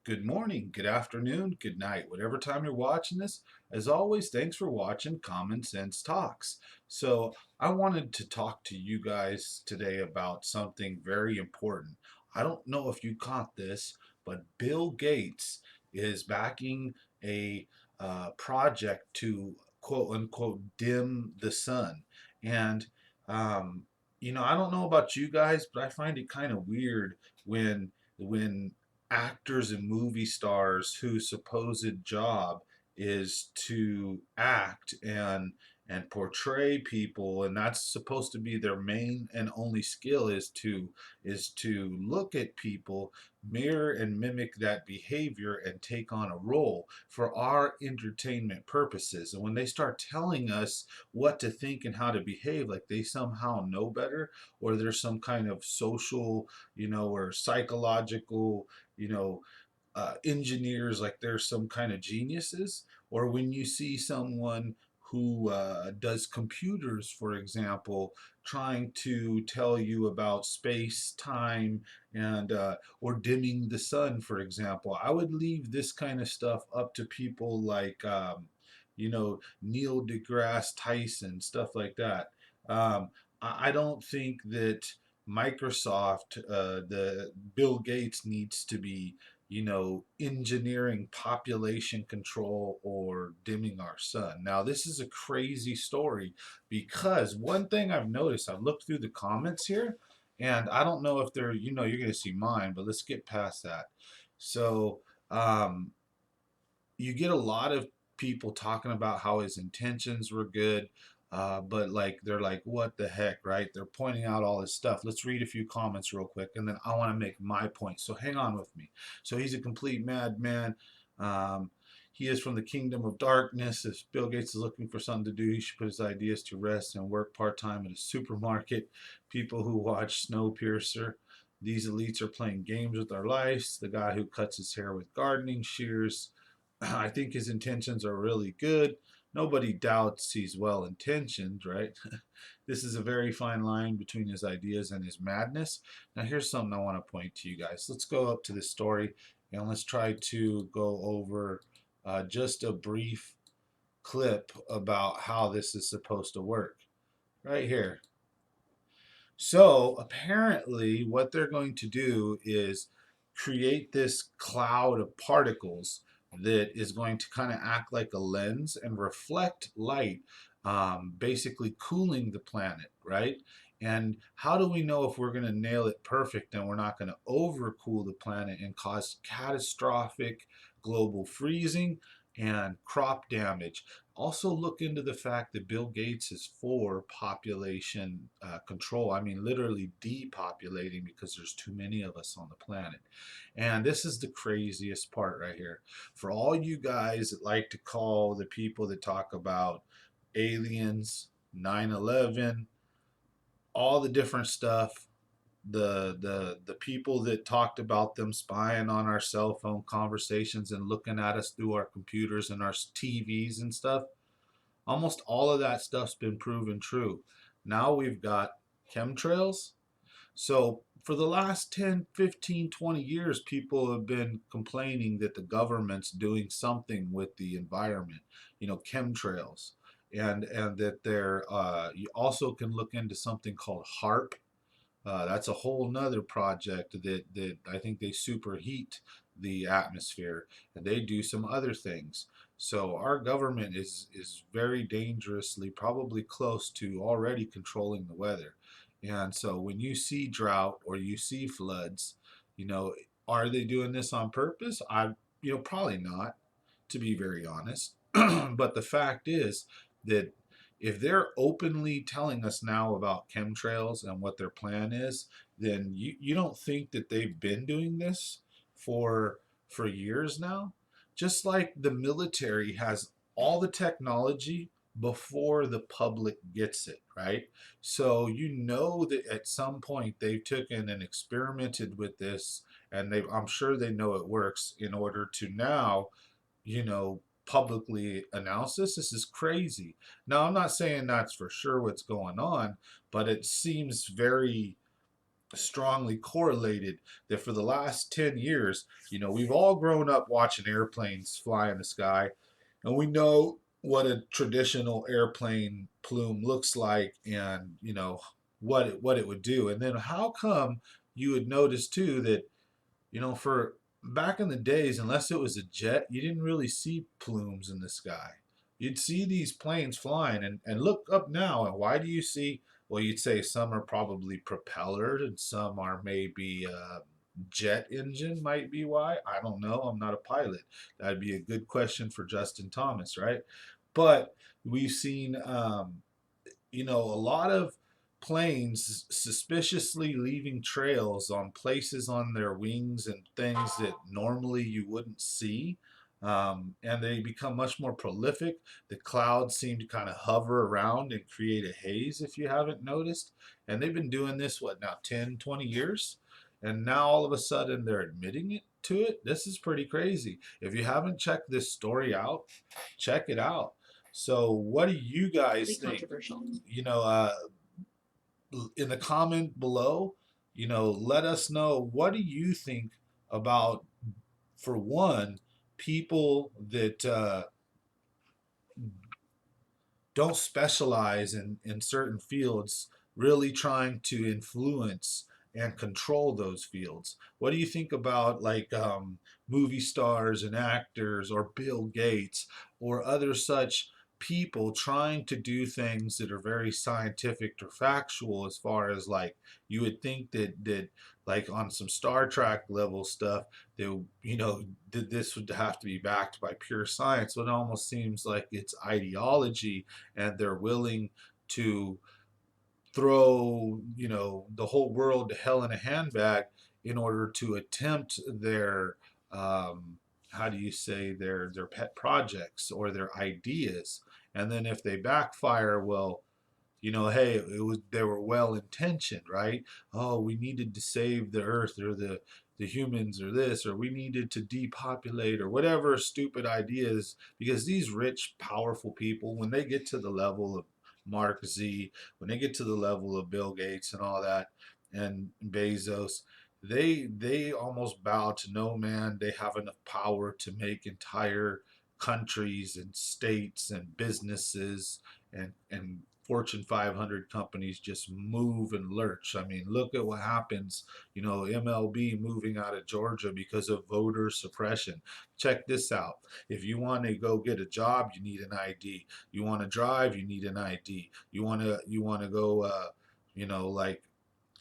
Good morning, good afternoon, good night, whatever time you're watching this. As always, thanks for watching Common Sense Talks. So, I wanted to talk to you guys today about something very important. I don't know if you caught this, but Bill Gates is backing a project to quote unquote dim the sun. And, um, I don't know about you guys, but I find it kind of weird when actors and movie stars whose supposed job is to act and portray people, and that's supposed to be their main and only skill, is to look at people, mirror and mimic that behavior and take on a role for our entertainment purposes. And when they start telling us what to think and how to behave, like they somehow know better, or there's some kind of social, or psychological, engineers, like they're some kind of geniuses. Or when you see someone who does computers, for example, trying to tell you about space, time, and or dimming the sun, for example, I would leave this kind of stuff up to people like Neil deGrasse Tyson, stuff like that. I don't think that Microsoft, the Bill Gates needs to be engineering population control or dimming our sun. Now, this is a crazy story because one thing I've noticed, I've looked through the comments here, and I don't know if they're, you're going to see mine, but let's get past that. So, um, you get a lot of people talking about how his intentions were good, but like they're like, what the heck, right? They're pointing out all this stuff. Let's read a few comments real quick, and then I want to make my point. So hang on with me. So he's a complete madman. Um, he is from the kingdom of darkness. If Bill Gates is looking for something to do, he should put his ideas to rest and work part time at a supermarket. People who watch Snowpiercer. These elites are playing games with our lives. The guy who cuts his hair with gardening shears. I think his intentions are really good. Nobody doubts he's well intentioned, right? This is a very fine line between his ideas and his madness. Now, here's something I want to point to you guys. Let's go up to the story and let's try to go over just a brief clip about how this is supposed to work. Right here. So apparently, what they're going to do is create this cloud of particles that is going to kind of act like a lens and reflect light, basically cooling the planet, right? And how do we know if we're going to nail it perfect and we're not going to overcool the planet and cause catastrophic global freezing and crop damage? Also, look into the fact that Bill Gates is for population control. I mean, literally depopulating because there's too many of us on the planet. And this is the craziest part right here. For all you guys that like to call the people that talk about aliens, 9/11, all the different stuff, the people that talked about them spying on our cell phone conversations and looking at us through our computers and our TVs and stuff, almost all of that stuff's been proven true. Now we've got chemtrails. So for the last 10, 15, 20 years, people have been complaining that the government's doing something with the environment, chemtrails. And that they're, you also can look into something called HARP. That's a whole nother project that I think they superheat the atmosphere and they do some other things. So our government is very dangerously, probably close to already controlling the weather. And so when you see drought or you see floods, you know, are they doing this on purpose? Probably not, to be very honest. But the fact is that if they're openly telling us now about chemtrails and what their plan is, then you don't think that they've been doing this for years now? Just like the military has all the technology before the public gets it, right? So you know that at some point they've taken and experimented with this, and I'm sure they know it works in order to now, publicly announce this. This is crazy. Now, I'm not saying that's for sure what's going on, but it seems very strongly correlated that for the last 10 years, we've all grown up watching airplanes fly in the sky, and we know what a traditional airplane plume looks like, and what it would do. And then how come you would notice too that for back in the days, unless it was a jet, you didn't really see plumes in the sky. You'd see these planes flying, and look up now, and why do you see? Well, you'd say some are probably propellered, and some are maybe jet engine, might be why. I don't know. I'm not a pilot. That'd be a good question for Justin Thomas, right? But we've seen a lot of planes suspiciously leaving trails on places on their wings and things that normally you wouldn't see. And they become much more prolific. The clouds seem to kind of hover around and create a haze, if you haven't noticed. And they've been doing this, what now, 10, 20 years? And now all of a sudden they're admitting it to it. This is pretty crazy. If you haven't checked this story out, check it out. So, what do you guys think? Controversial. In the comment below, let us know, what do you think about, for one, people that don't specialize in certain fields, really trying to influence and control those fields. What do you think about like movie stars and actors, or Bill Gates, or other such people trying to do things that are very scientific or factual, as far as like you would think that like on some Star Trek level stuff, that that this would have to be backed by pure science. But it almost seems like it's ideology, and they're willing to throw the whole world to hell in a handbag in order to attempt their how do you say, their pet projects or their ideas. And then if they backfire, well, hey, they were well intentioned, right? Oh, we needed to save the earth, or the humans, or this, or we needed to depopulate, or whatever stupid ideas. Because these rich, powerful people, when they get to the level of Mark Z, when they get to the level of Bill Gates and all that, and Bezos, they almost bow to no man. They have enough power to make entire countries and states and businesses and Fortune 500 companies just move and lurch. I mean, look at what happens, MLB moving out of Georgia because of voter suppression. Check this out. If you want to go get a job, you need an ID. You want to drive, you need an ID. You want to go like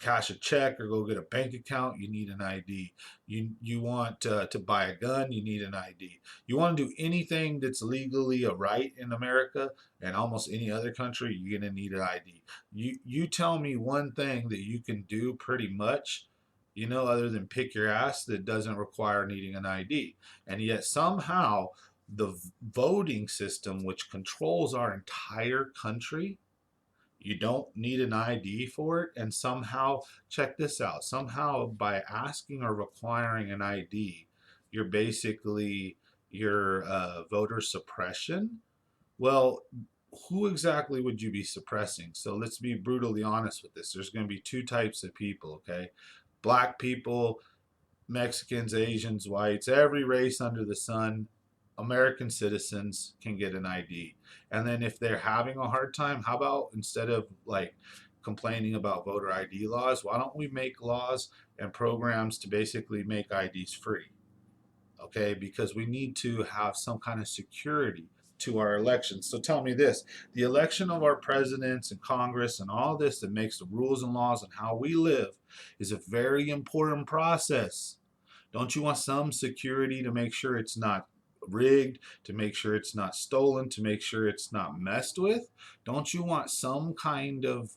cash a check or go get a bank account, you need an ID. You want to buy a gun, you need an ID. You want to do anything that's legally a right in America and almost any other country, you're gonna need an ID. You tell me one thing that you can do pretty much, other than pick your ass, that doesn't require needing an ID. And yet somehow the voting system, which controls our entire country, you don't need an ID for it. And somehow, check this out, somehow by asking or requiring an ID, you're basically your voter suppression. Well, who exactly would you be suppressing? So let's be brutally honest with this. There's going to be two types of people, okay? Black people, Mexicans, Asians, whites, every race under the sun, American citizens can get an ID. And then if they're having a hard time, how about, instead of like complaining about voter ID laws, why don't we make laws and programs to basically make IDs free? Okay, because we need to have some kind of security to our elections. So tell me this, the election of our presidents and Congress and all this that makes the rules and laws and how we live is a very important process. Don't you want some security to make sure it's not rigged, to make sure it's not stolen, to make sure it's not messed with? Don't you want some kind of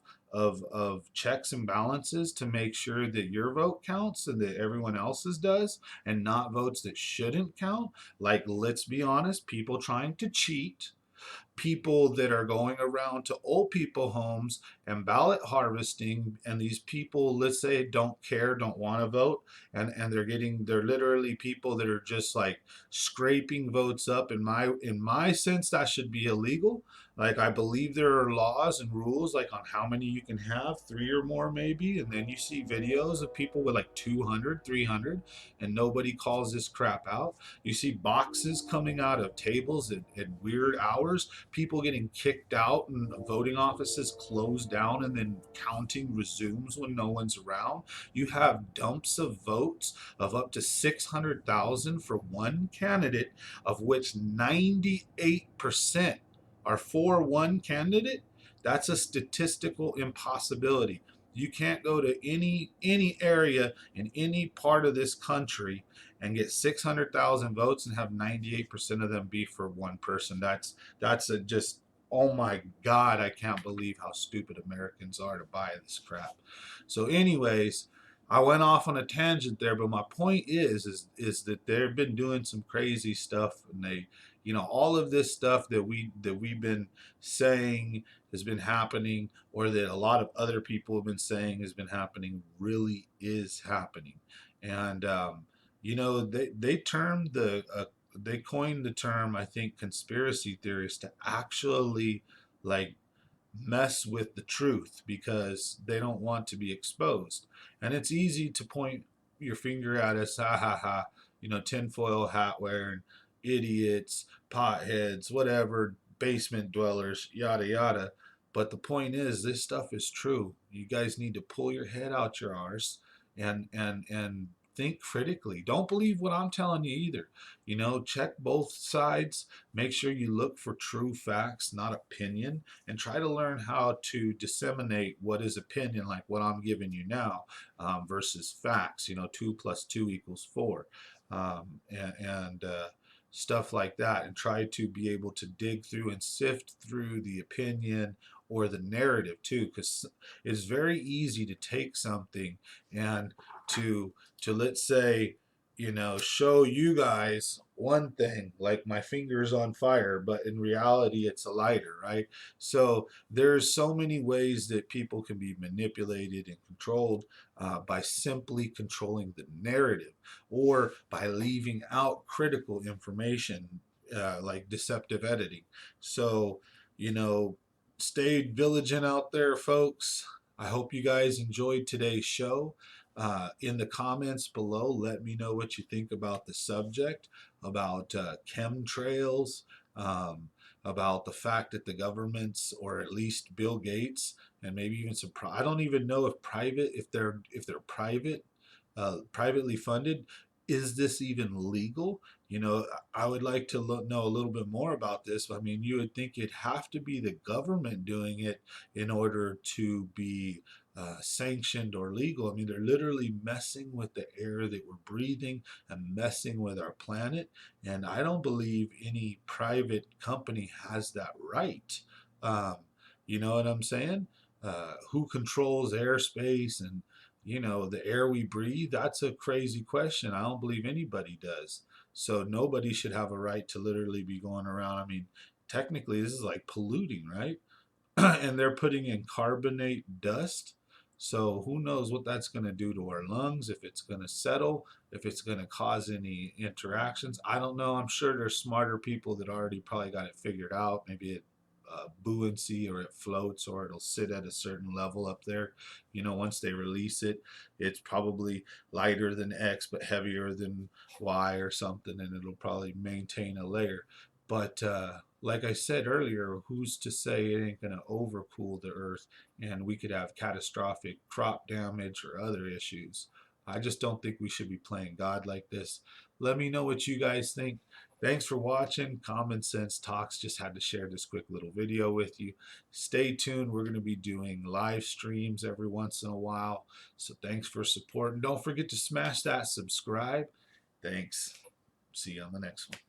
checks and balances to make sure that your vote counts and that everyone else's does, and not votes that shouldn't count? Like, let's be honest, people trying to cheat, people that are going around to old people homes and ballot harvesting, and these people, let's say, don't care, don't want to vote, and they're literally people that are just like scraping votes up. In my sense, that should be illegal. Like, I believe there are laws and rules, like on how many you can have, three or more maybe. And then you see videos of people with like 200, 300, and nobody calls this crap out. You see boxes coming out of tables at weird hours, people getting kicked out and voting offices closed down, and then counting resumes when no one's around. You have dumps of votes of up to 600,000 for one candidate, of which 98% are for one candidate. That's a statistical impossibility. You can't go to any area in any part of this country and get 600,000 votes and have 98% of them be for one person. That's a just, oh my God, I can't believe how stupid Americans are to buy this crap. So anyways, I went off on a tangent there, but my point is that they've been doing some crazy stuff, and they, all of this stuff that we've been saying has been happening, or that a lot of other people have been saying has been happening, really is happening. And they coined the term, I think, conspiracy theorists, to actually like mess with the truth because they don't want to be exposed. And it's easy to point your finger at us, ha ha ha, tinfoil hat wearing idiots, potheads, whatever, basement dwellers, yada yada. But the point is, this stuff is true. You guys need to pull your head out your arse and think critically. Don't believe what I'm telling you either. Check both sides. Make sure you look for true facts, not opinion, and try to learn how to disseminate what is opinion, like what I'm giving you now, versus facts. 2 + 2 = 4, and stuff like that, and try to be able to dig through and sift through the opinion or the narrative too, because it's very easy to take something and to let's say, show you guys one thing, like my finger's on fire, but in reality it's a lighter, right? So there's so many ways that people can be manipulated and controlled, by simply controlling the narrative, or by leaving out critical information, like deceptive editing. So, you know, stay vigilant out there, folks. I hope you guys enjoyed today's show. In the comments below, let me know what you think about the subject, about chemtrails, um, about the fact that the governments, or at least Bill Gates, and maybe even some, I don't even know if they're private, privately funded. Is this even legal? I would like to know a little bit more about this. I mean, you would think it'd have to be the government doing it in order to be sanctioned or legal. I mean, they're literally messing with the air that we're breathing and messing with our planet. And I don't believe any private company has that right. Um, you know what I'm saying? Who controls airspace and the air we breathe? That's a crazy question. I don't believe anybody does. So nobody should have a right to literally be going around. I mean, technically, this is like polluting, right? And they're putting in carbonate dust. So who knows what that's going to do to our lungs, if it's going to settle, if it's going to cause any interactions. I don't know. I'm sure there's smarter people that already probably got it figured out. Maybe it buoyancy, or it floats, or it'll sit at a certain level up there. Once they release it, it's probably lighter than X but heavier than Y or something, and it'll probably maintain a layer. But like I said earlier, who's to say it ain't going to overcool the earth and we could have catastrophic crop damage or other issues? I just don't think we should be playing God like this. Let me know what you guys think. Thanks for watching. Common Sense Talks just had to share this quick little video with you. Stay tuned. We're going to be doing live streams every once in a while. So thanks for support. And don't forget to smash that subscribe. Thanks. See you on the next one.